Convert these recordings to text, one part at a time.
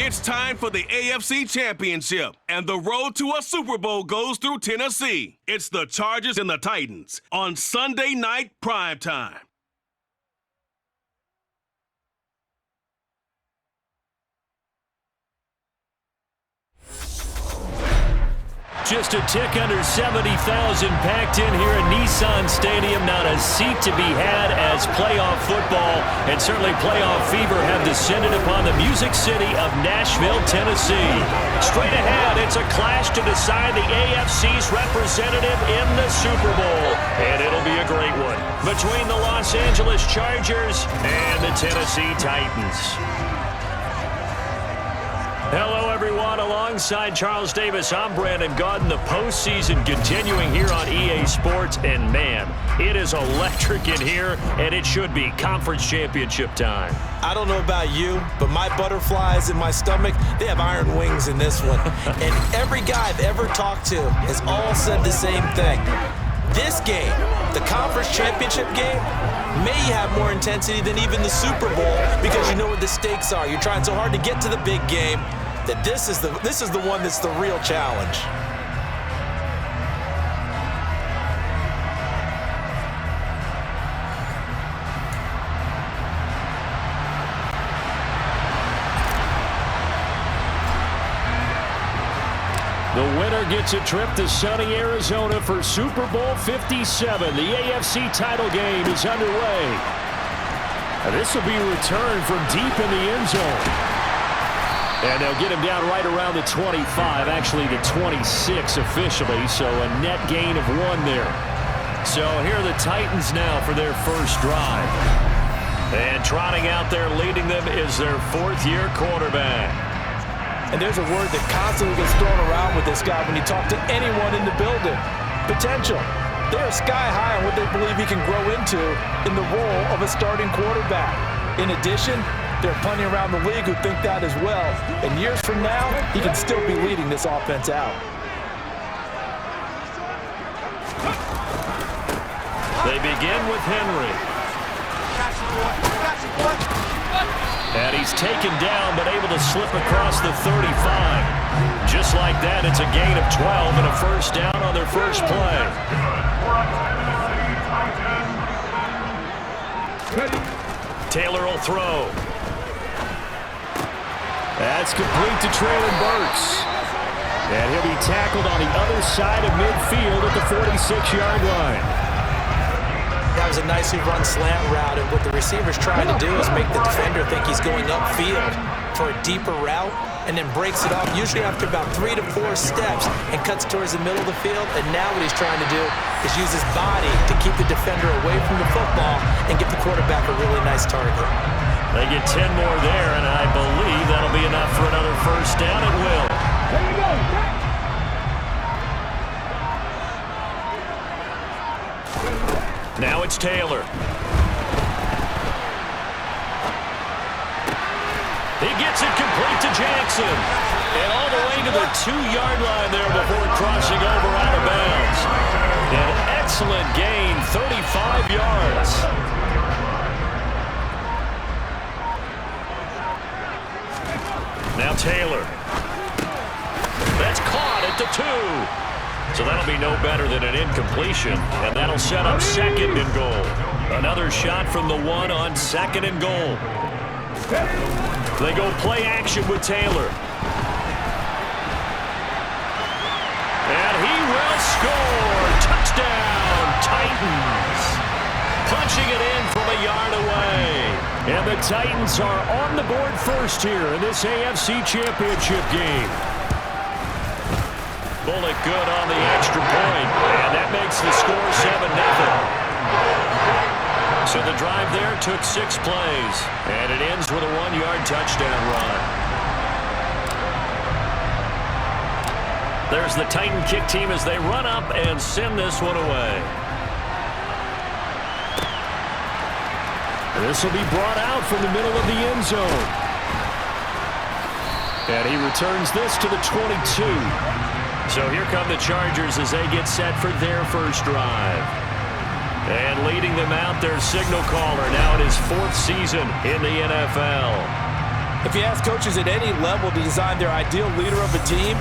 It's time for the AFC Championship, and the road to a Super Bowl goes through Tennessee. It's the Chargers and the Titans on Sunday Night Primetime. Just a tick under 70,000 packed in here at Nissan Stadium. Not a seat to be had as playoff football and certainly playoff fever have descended upon the Music City of Nashville, Tennessee. Straight ahead, it's a clash to decide the AFC's representative in the Super Bowl. And it'll be a great one between the Los Angeles Chargers and the Tennessee Titans. Hello, everyone. Alongside Charles Davis, I'm Brandon Gaudin. The postseason continuing here on EA Sports. And, man, it is electric in here, and it should be conference championship time. I don't know about you, but my butterflies in my stomach, they have iron wings in this one. And every guy I've ever talked to has all said the same thing. This game, the conference championship game, may have more intensity than even the Super Bowl because you know what the stakes are. You're trying so hard to get to the big game that this is the one that's the real challenge. The winner gets a trip to sunny Arizona for Super Bowl 57. The AFC title game is underway. This will be returned from deep in the end zone. And they'll get him down right around the 25, actually the 26 officially, so a net gain of 1 there. So here are the Titans now for their first drive. And trotting out there leading them is their 4th-year quarterback. And there's a word that constantly gets thrown around with this guy when you talk to anyone in the building. Potential. They're sky high on what they believe he can grow into in the role of a starting quarterback. In addition, there are plenty around the league who think that as well. And years from now, he can still be leading this offense out. They begin with Henry. And he's taken down, but able to slip across the 35. Just like that, it's a gain of 12 and a first down on their first play. Taylor will throw. That's complete to Traylon Burks. And he'll be tackled on the other side of midfield at the 46-yard line. That was a nicely run slant route, and what the receiver's trying to do is make the defender think he's going upfield for a deeper route, and then breaks it off, usually after about 3 to 4 steps, and cuts towards the middle of the field. And now what he's trying to do is use his body to keep the defender away from the football and give the quarterback a really nice target. They get 10 more there, and I believe that'll be enough for another first down. It will. There you go. Now it's Taylor. He gets it complete to Jackson. And all the way to the 2-yard line there before crossing over out of bounds. An excellent gain, 35 yards. Now Taylor. That's caught at the 2. So that'll be no better than an incompletion, and that'll set up 2nd and goal. Another shot from the 1 on 2nd and goal. They go play action with Taylor. And he will score. Touchdown, Titans. Punching it in from a yard away. And the Titans are on the board first here in this AFC Championship game. Bullock good on the extra point, and that makes the score 7-0. So the drive there took 6 plays, and it ends with a 1-yard touchdown run. There's the Titan kick team as they run up and send this one away. This will be brought out from the middle of the end zone. And he returns this to the 22. So here come the Chargers as they get set for their first drive. And leading them out, their signal caller, now in his 4th season in the NFL. If you ask coaches at any level to design their ideal leader of a team,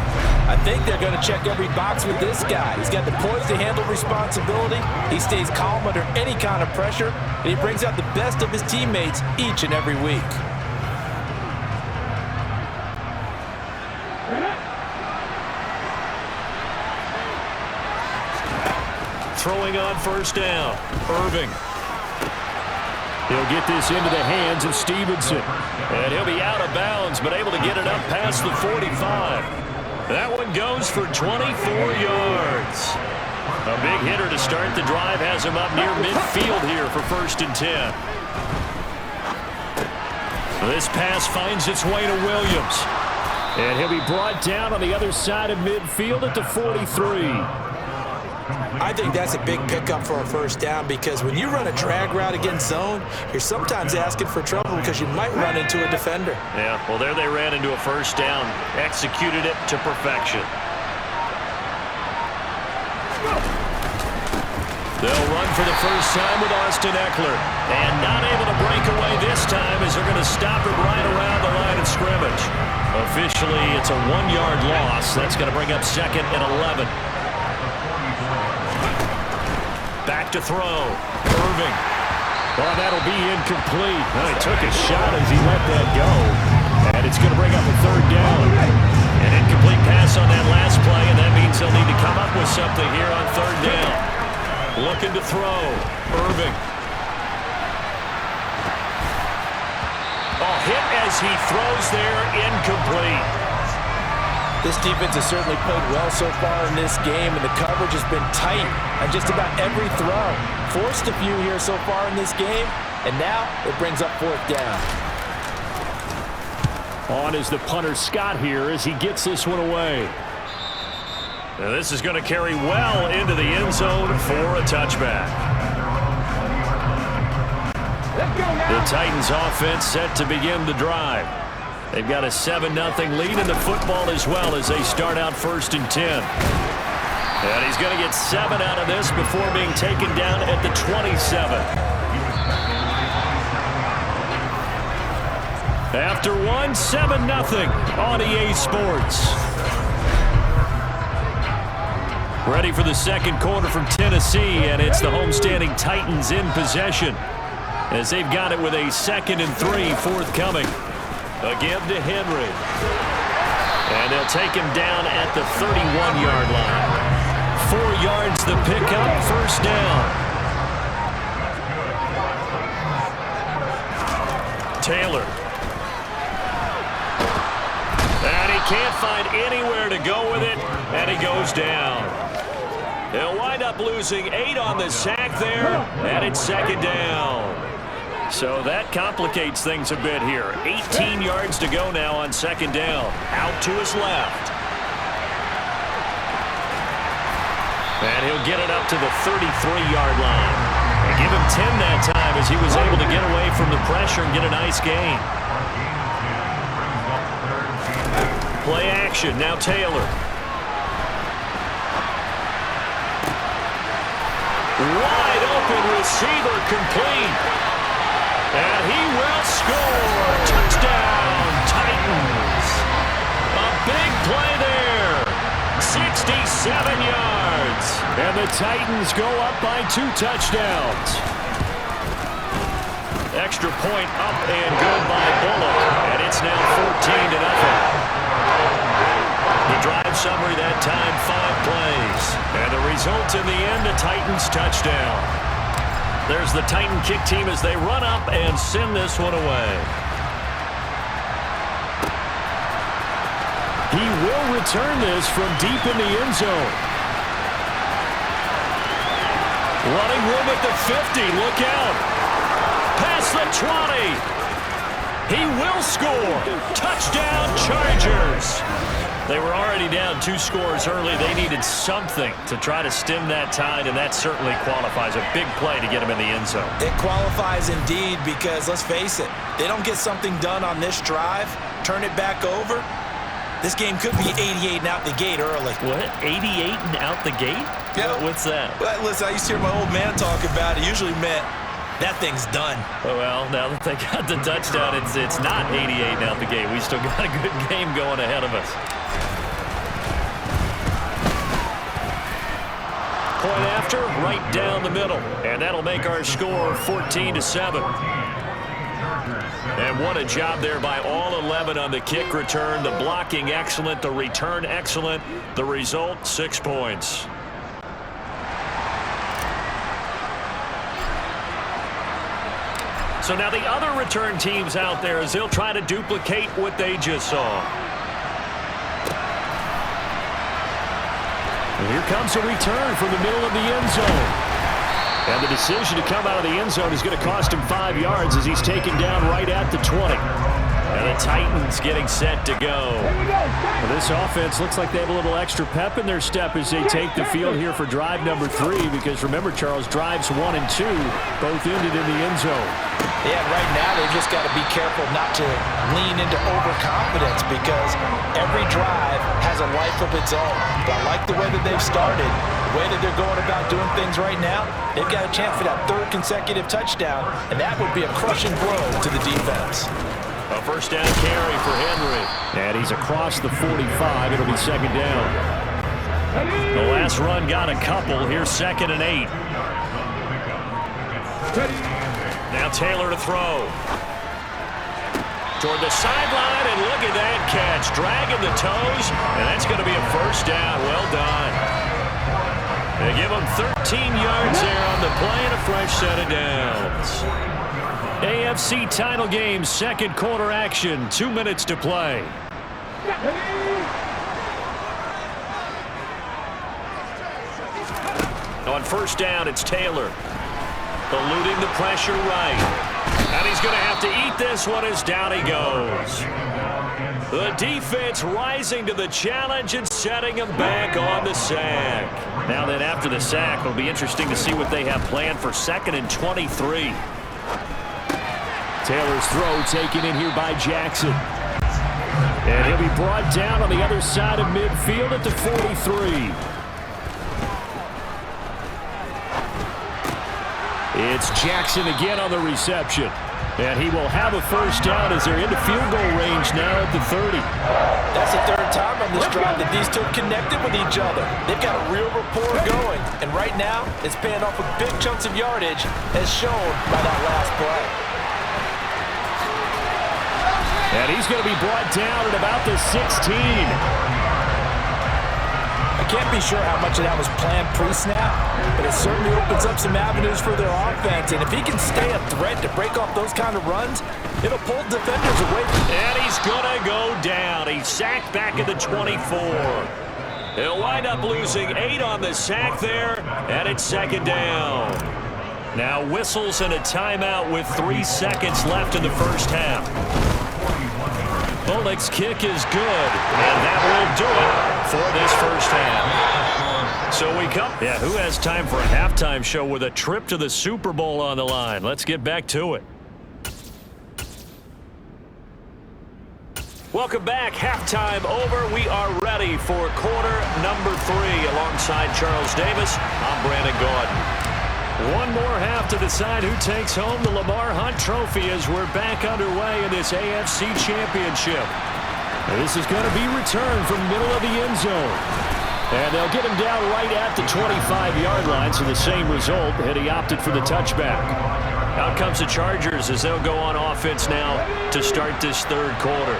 I think they're going to check every box with this guy. He's got the poise to handle responsibility. He stays calm under any kind of pressure, and he brings out the best of his teammates each and every week. Throwing on first down, Irving. He'll get this into the hands of Stevenson. And he'll be out of bounds, but able to get it up past the 45. That one goes for 24 yards. A big hitter to start the drive has him up near midfield here for 1st and 10. This pass finds its way to Williams. And he'll be brought down on the other side of midfield at the 43. I think that's a big pickup for a first down because when you run a drag route against zone, you're sometimes asking for trouble because you might run into a defender. Yeah, well, there they ran into a first down. Executed it to perfection. They'll run for the first time with Austin Eckler. And not able to break away this time as they're going to stop it right around the line of scrimmage. Officially, it's a 1-yard loss. That's going to bring up 2nd and 11. Back to throw. Irving. Well, that'll be incomplete. Well, he took a shot as he let that go. And it's going to bring up a 3rd down. An incomplete pass on that last play, and that means they'll need to come up with something here on 3rd down. Looking to throw. Irving. Oh, hit as he throws there. Incomplete. This defense has certainly played well so far in this game, and the coverage has been tight on just about every throw. Forced a few here so far in this game, and now it brings up 4th down. On is the punter Scott here as he gets this one away. Now this is going to carry well into the end zone for a touchback. The Titans offense set to begin the drive. They've got a 7-0 lead in the football as well as they start out 1st and 10. And he's going to get 7 out of this before being taken down at the 27. After 7-0 on EA Sports. Ready for the 2nd quarter from Tennessee, and it's the homestanding Titans in possession as they've got it with a 2nd and 3 forthcoming. Again to Henry. And they'll take him down at the 31-yard line. 4 yards the pickup, 1st down. Taylor. And he can't find anywhere to go with it, and he goes down. They'll wind up losing 8 on the sack there, and it's 2nd down. So that complicates things a bit here. 18 yards to go now on 2nd down. Out to his left. And he'll get it up to the 33-yard line. And give him 10 that time as he was able to get away from the pressure and get a nice gain. Play action. Now Taylor. Wide open receiver complete. And he will score. Touchdown, Titans. A big play there. 67 yards. And the Titans go up by 2 touchdowns. Extra point up and good by Bullock. And it's now 14-0. The drive summary that time, 5 plays. And the result in the end, a Titans touchdown. There's the Titan kick team as they run up and send this one away. He will return this from deep in the end zone. Running room at the 50. Look out. Past the 20. He will score. Touchdown, Chargers. They were already down 2 scores early. They needed something to try to stem that tide, and that certainly qualifies. A big play to get him in the end zone. It qualifies indeed because, let's face it, they don't get something done on this drive, turn it back over, this game could be 88 and out the gate early. What? 88 and out the gate? Yeah. What's that? Well, listen, I used to hear my old man talk about it. Usually meant that thing's done. Well, now that they got the touchdown, it's not 88 out the gate. We still got a good game going ahead of us. Point after, right down the middle. And that'll make our score 14-7. And what a job there by all 11 on the kick return. The blocking excellent, the return excellent. The result, 6 points. So now the other return teams out there as they'll try to duplicate what they just saw. And here comes a return from the middle of the end zone. And the decision to come out of the end zone is going to cost him 5 yards as he's taken down right at the 20. And the Titans getting set to go. Well, this offense looks like they have a little extra pep in their step as they take the field here for drive number 3. Because remember, Charles, drives 1 and 2 both ended in the end zone. Yeah, right now they've just got to be careful not to lean into overconfidence because every drive has a life of its own. But I like the way that they've started, the way that they're going about doing things right now. They've got a chance for that 3rd consecutive touchdown, and that would be a crushing blow to the defense. A first down carry for Henry. And he's across the 45. It'll be second down. The last run got a couple. Here's 2nd and 8. Now Taylor to throw. Toward the sideline, and look at that catch. Dragging the toes, and that's going to be a first down. Well done. They give him 13 yards there on the play and a fresh set of downs. AFC title game, 2nd quarter action. 2 minutes to play. On first down, it's Taylor. Eluding the pressure right. And he's going to have to eat this one as down he goes. The defense rising to the challenge and setting him back on the sack. Now then, after the sack, it'll be interesting to see what they have planned for 2nd and 23. Taylor's throw taken in here by Jackson. And he'll be brought down on the other side of midfield at the 43. It's Jackson again on the reception. And he will have a first down as they're into field goal range now at the 30. That's the 3rd time on this drive that these two connected with each other. They've got a real rapport going. And right now, it's paying off with big chunks of yardage as shown by that last play. And he's going to be brought down at about the 16. I can't be sure how much of that was planned pre-snap, but it certainly opens up some avenues for their offense. And if he can stay a threat to break off those kind of runs, it'll pull defenders away. And he's going to go down. He's sacked back at the 24. He'll wind up losing 8 on the sack there, and it's 2nd down. Now whistles and a timeout with 3 seconds left in the first half. Bullock's kick is good, and that will do it for this first half. So we come. Yeah, who has time for a halftime show with a trip to the Super Bowl on the line? Let's get back to it. Welcome back. Halftime over. We are ready for quarter number 3. Alongside Charles Davis, I'm Brandon Gaudin. One more half to decide who takes home the Lamar Hunt Trophy as we're back underway in this AFC Championship. This is going to be returned from middle of the end zone. And they'll get him down right at the 25-yard line, so the same result, and he opted for the touchback. Out comes the Chargers as they'll go on offense now to start this 3rd quarter.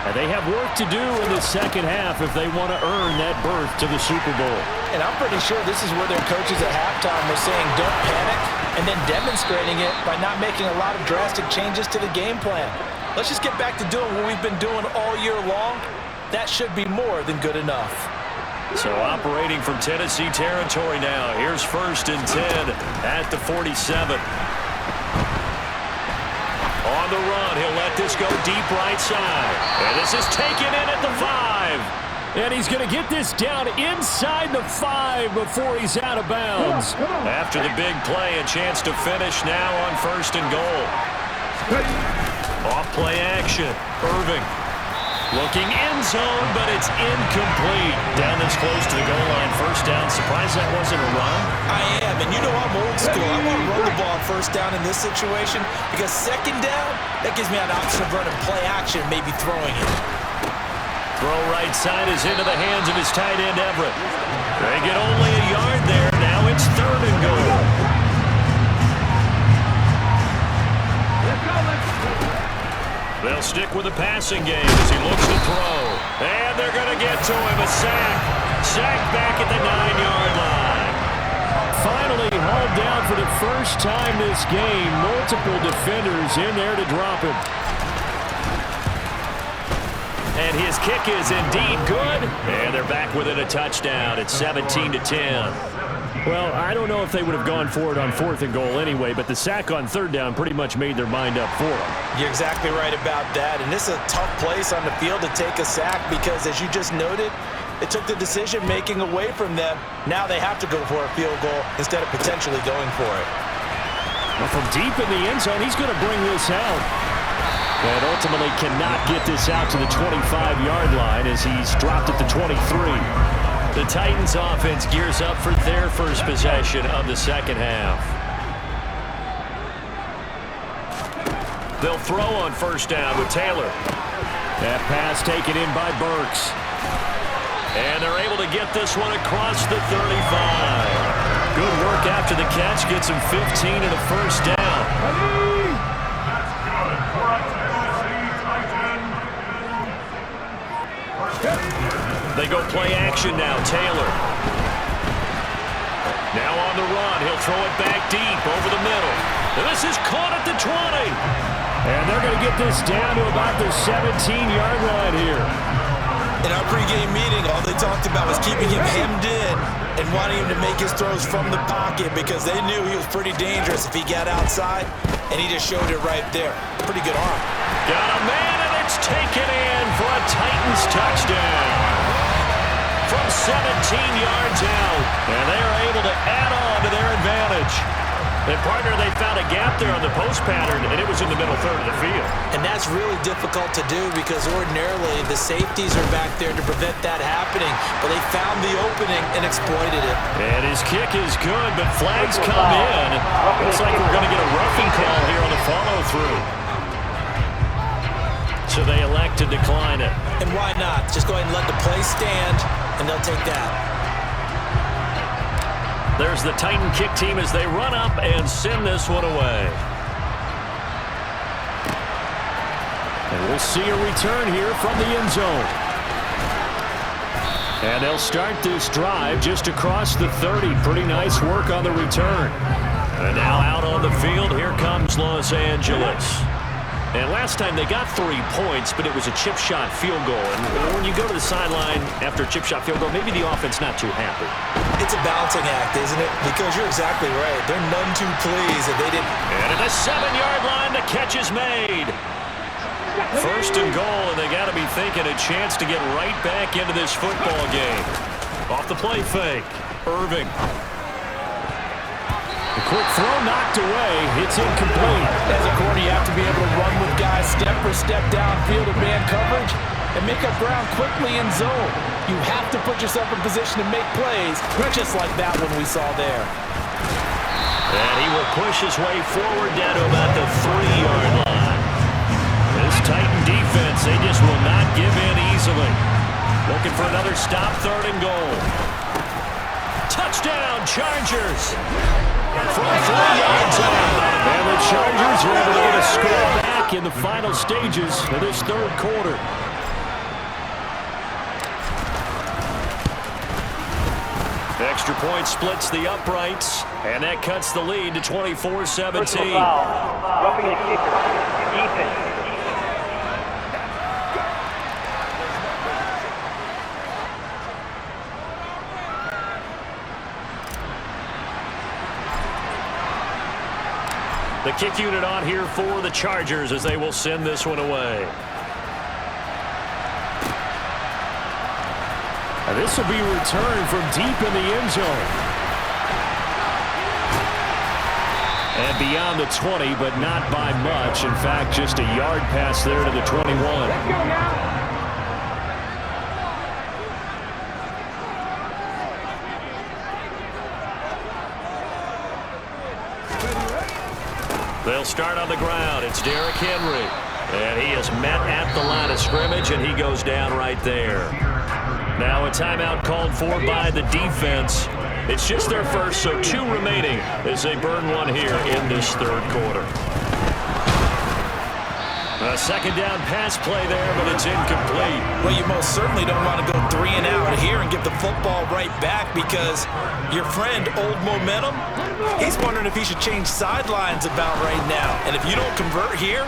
And they have work to do in the second half if they want to earn that berth to the Super Bowl. And I'm pretty sure this is where their coaches at halftime were saying don't panic, and then demonstrating it by not making a lot of drastic changes to the game plan. Let's just get back to doing what we've been doing all year long. That should be more than good enough. So operating from Tennessee territory now. Here's 1st and 10 at the 47. On the run, he'll let this go deep right side. And this is taken in at the 5. And he's going to get this down inside the 5 before he's out of bounds. After the big play, a chance to finish now on 1st and goal. Off play action. Irving. Looking end zone, but it's incomplete. Down this close to the goal line, first down. Surprised that wasn't a run? I am, and you know I'm old school. I want to run the ball first down in this situation because second down, that gives me an option of running play action, maybe throwing it. Throw right side is into the hands of his tight end, Everett. They get only a yard there. Now it's third and goal. They'll stick with the passing game as he looks to throw. And they're going to get to him. A sack. Sack back at the 9-yard line. Finally hauled down for the first time this game. Multiple defenders in there to drop him. And his kick is indeed good. And they're back within a touchdown. It's 17-10. Well, I don't know if they would have gone for it on 4th and goal anyway, but the sack on 3rd down pretty much made their mind up for them. You're exactly right about that. And this is a tough place on the field to take a sack because, as you just noted, it took the decision-making away from them. Now they have to go for a field goal instead of potentially going for it. Well, from deep in the end zone, he's going to bring this out. And ultimately cannot get this out to the 25-yard line as he's dropped at the 23. The Titans offense gears up for their first possession of the second half. They'll throw on first down with Taylor. That pass taken in by Burks. And they're able to get this one across the 35. Good work after the catch. Gets him 15 and a first down. They go play action now. Taylor. Now on the run. He'll throw it back deep over the middle. And this is caught at the 20. And they're going to get this down to about the 17-yard line here. In our pregame meeting, all they talked about was keeping him hemmed in and wanting him to make his throws from the pocket because they knew he was pretty dangerous if he got outside, and he just showed it right there. Pretty good arm. Got a man, and it's taken in for a Titans touchdown. From 17 yards out, and they are able to add on to their advantage. And partner, they found a gap there on the post pattern, and it was in the middle third of the field. And that's really difficult to do because ordinarily the safeties are back there to prevent that happening, but they found the opening and exploited it. And his kick is good, but flags come in. Looks like we're going to get a roughing call here on the follow-through. So they elect to decline it. And why not? Just go ahead and let the play stand, and they'll take that. There's the Titan kick team as they run up and send this one away. And we'll see a return here from the end zone. And they'll start this drive just across the 30. Pretty nice work on the return. And now out on the field, here comes Los Angeles. And last time they got 3 points, but it was a chip shot field goal. And when you go to the sideline after a chip shot field goal, maybe the offense not too happy. It's a balancing act, isn't it? Because you're exactly right. They're none too pleased that they didn't. And at the 7-yard line, the catch is made. First and goal, and they got to be thinking a chance to get right back into this football game. Off the play fake, Irving. The quick throw knocked away. It's incomplete. As a corner, you have to be able to run with guys step for step downfield in man coverage and make up ground quickly in zone. You have to put yourself in position to make plays, just like that one we saw there. And he will push his way forward down to about the 3-yard line. This Titan defense, they just will not give in easily. Looking for another stop, 3rd and goal. Touchdown, Chargers. From 3 yards out. And the Chargers are able to get a score back in the final stages of this 3rd quarter. Extra point splits the uprights, and that cuts the lead to 24-17. Roughing the kicker. Defense. The kick unit on here for the Chargers as they will send this one away. And this will be returned from deep in the end zone. And beyond the 20, but not by much. In fact, just a yard pass there to the 21. start on the ground. It's Derrick Henry. And he is met at the line of scrimmage, and he goes down right there. Now a timeout called for by the defense. It's just their first, so 2 remaining as they burn one here in this third quarter. A second down pass play there, but it's incomplete. Well, you most certainly don't want to go 3 and out here and give the football right back because your friend, Old Momentum, he's wondering if he should change sidelines about right now. And if you don't convert here,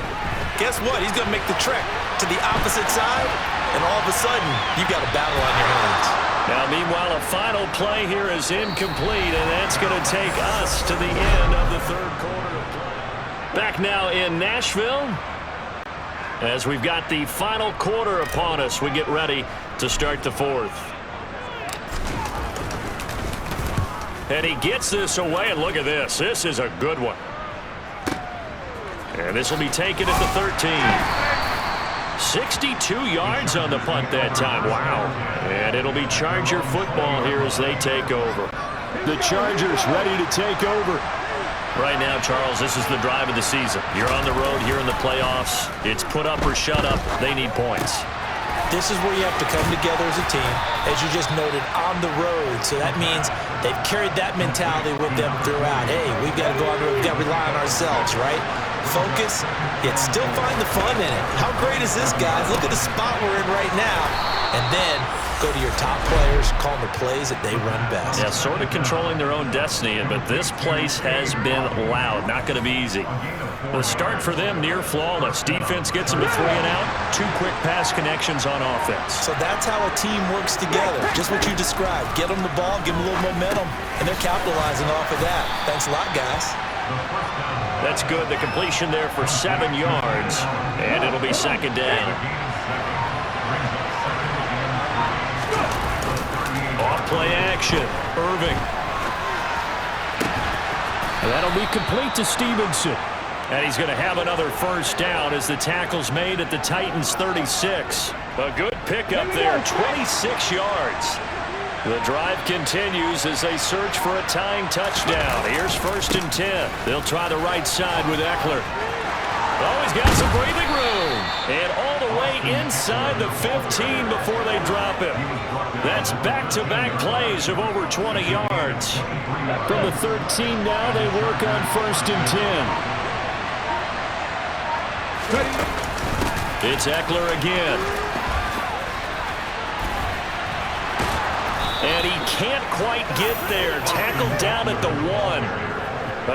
guess what? He's going to make the trek to the opposite side, and all of a sudden, you've got a battle on your hands. Now, meanwhile, a final play here is incomplete, and that's going to take us to the end of the third quarter of play. Back now in Nashville, as we've got the final quarter upon us, we get ready to start the fourth. And he gets this away, and look at this. This is a good one. And this will be taken at the 13. 62 yards on the punt that time. Wow. And it'll be Charger football here as they take over. The Chargers ready to take over. Right now, Charles, this is the drive of the season. You're on the road here in the playoffs. It's put up or shut up. They need points. This is where you have to come together as a team, as you just noted, on the road. So that means they've carried that mentality with them throughout. Hey, we've got to go on the road. We've got to rely on ourselves, right? Focus, yet still find the fun in it. How great is this, guys? Look at the spot we're in right now. And then go to your top players, call them the plays that they run best. Yeah, sort of controlling their own destiny, but this place has been loud. Not going to be easy. The start for them near flawless. Defense gets them to 3 and out. 2 quick pass connections on offense. So that's how a team works together. Just what you described. Get them the ball, give them a little momentum, and they're capitalizing off of that. Thanks a lot, guys. That's good. The completion there for 7 yards, and it'll be second down. Off-play action. Irving. That'll be complete to Stevenson. And he's going to have another first down as the tackle's made at the Titans' 36. A good pickup there, 26 yards. The drive continues as they search for a tying touchdown. Here's 1st and 10. They'll try the right side with Eckler. Oh, he's got some breathing room. And all the way inside the 15 before they drop him. That's back-to-back plays of over 20 yards. From the 13 now, they work on 1st and 10. It's Eckler again. And he can't quite get there. Tackled down at the 1.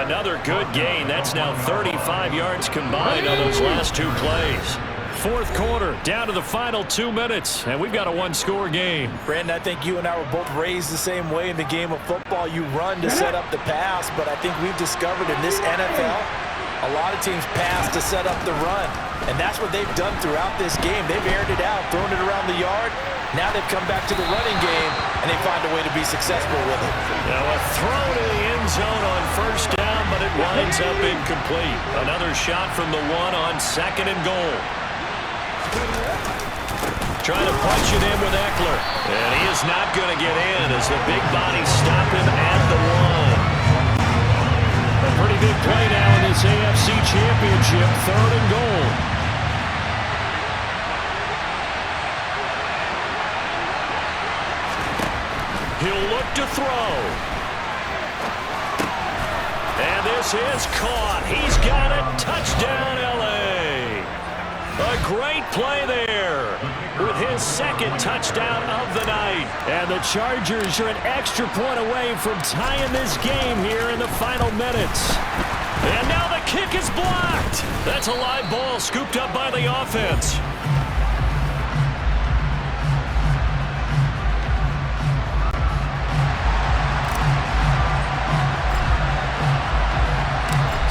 Another good gain. That's now 35 yards combined on those last 2 plays. Fourth quarter, down to the final 2 minutes, and we've got a 1-score game. Brandon, I think you and I were both raised the same way in the game of football. You run to set up the pass, but I think we've discovered in this NFL, a lot of teams pass to set up the run, and that's what they've done throughout this game. They've aired it out, thrown it around the yard. Now they've come back to the running game, and they find a way to be successful with it. Now a throw to the end zone on first down, but it winds up incomplete. Another shot from the 1 on 2nd and goal. Trying to punch it in with Eckler. And he is not going to get in as the big bodies stop him at the 1. A pretty big play now in this AFC Championship. 3rd and goal. He'll look to throw. And this is caught. He's got it. Touchdown, L.A. A great play there with his 2nd touchdown of the night. And the Chargers are an extra point away from tying this game here in the final minutes. And now the kick is blocked. That's a live ball scooped up by the offense.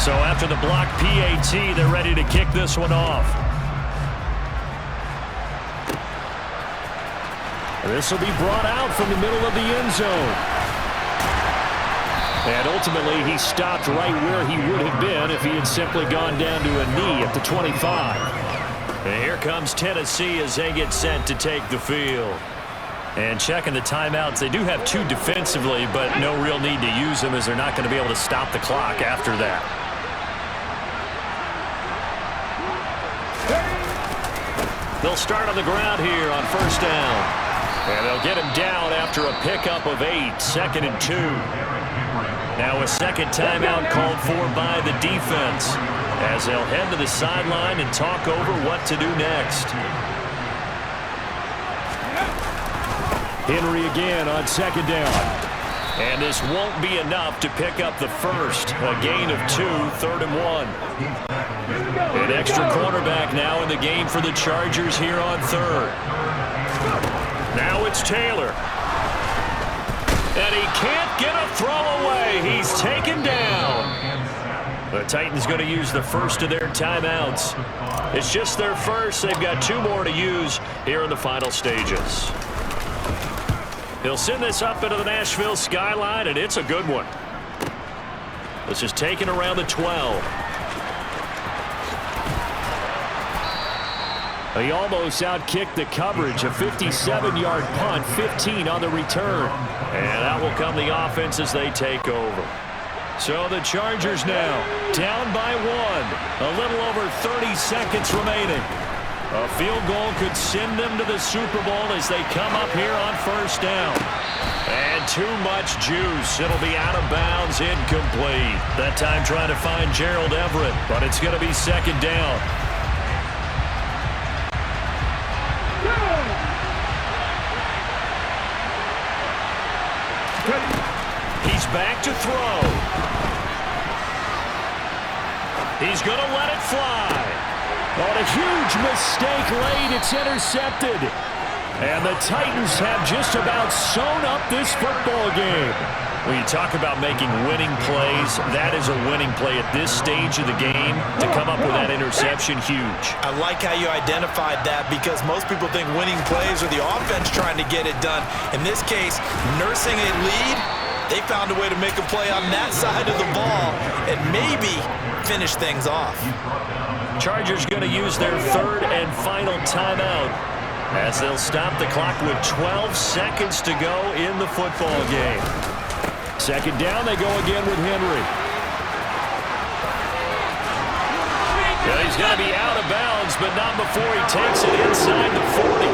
So after the blocked PAT, they're ready to kick this one off. This will be brought out from the middle of the end zone. And ultimately, he stopped right where he would have been if he had simply gone down to a knee at the 25. And here comes Tennessee as they get set to take the field. And checking the timeouts, they do have 2 defensively, but no real need to use them as they're not going to be able to stop the clock after that. They'll start on the ground here on first down. And they'll get him down after a pickup of 8, 2nd and 2. Now a second timeout called for by the defense as they'll head to the sideline and talk over what to do next. Henry again on second down. And this won't be enough to pick up the first. A gain of 2, 3rd and 1. An extra cornerback now in the game for the Chargers here on 3rd. Now it's Taylor. And he can't get a throw away. He's taken down. The Titans going to use the first of their timeouts. It's just their first. They've got 2 more to use here in the final stages. He'll send this up into the Nashville skyline, and it's a good one. This is taken around the 12. He almost outkicked the coverage. A 57-yard punt, 15 on the return. And out will come the offense as they take over. So the Chargers now down by 1. A little over 30 seconds remaining. A field goal could send them to the Super Bowl as they come up here on first down. And too much juice. It'll be out of bounds, incomplete. That time trying to find Gerald Everett, but it's going to be second down. He's back to throw. He's going to let it fly. On a huge mistake late, it's intercepted. And the Titans have just about sewn up this football game. When you talk about making winning plays, that is a winning play at this stage of the game. To come up with that interception, huge. I like how you identified that because most people think winning plays are the offense trying to get it done. In this case, nursing a lead, they found a way to make a play on that side of the ball and maybe finish things off. Chargers going to use their 3rd and final timeout as they'll stop the clock with 12 seconds to go in the football game. Second down, they go again with Henry. Yeah, he's going to be out of bounds, but not before he takes it inside the 40.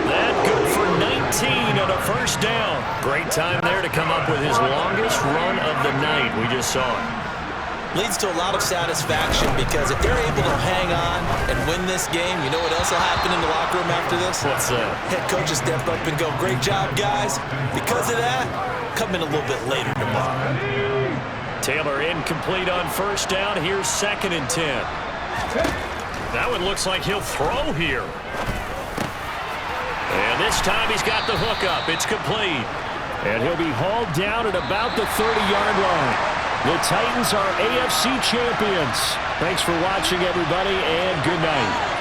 That good for 19 and a first down. Great time there to come up with his longest run of the night. We just saw it. Leads to a lot of satisfaction because if they're able to hang on and win this game, you know what else will happen in the locker room after this? What's that? Head coach will step up and go, great job, guys. Because of that, come in a little bit later tomorrow. Taylor incomplete on first down. Here's 2nd and 10. That one looks like he'll throw here. And this time he's got the hook up. It's complete. And he'll be hauled down at about the 30-yard line. The Titans are AFC champions. Thanks for watching, everybody, and good night.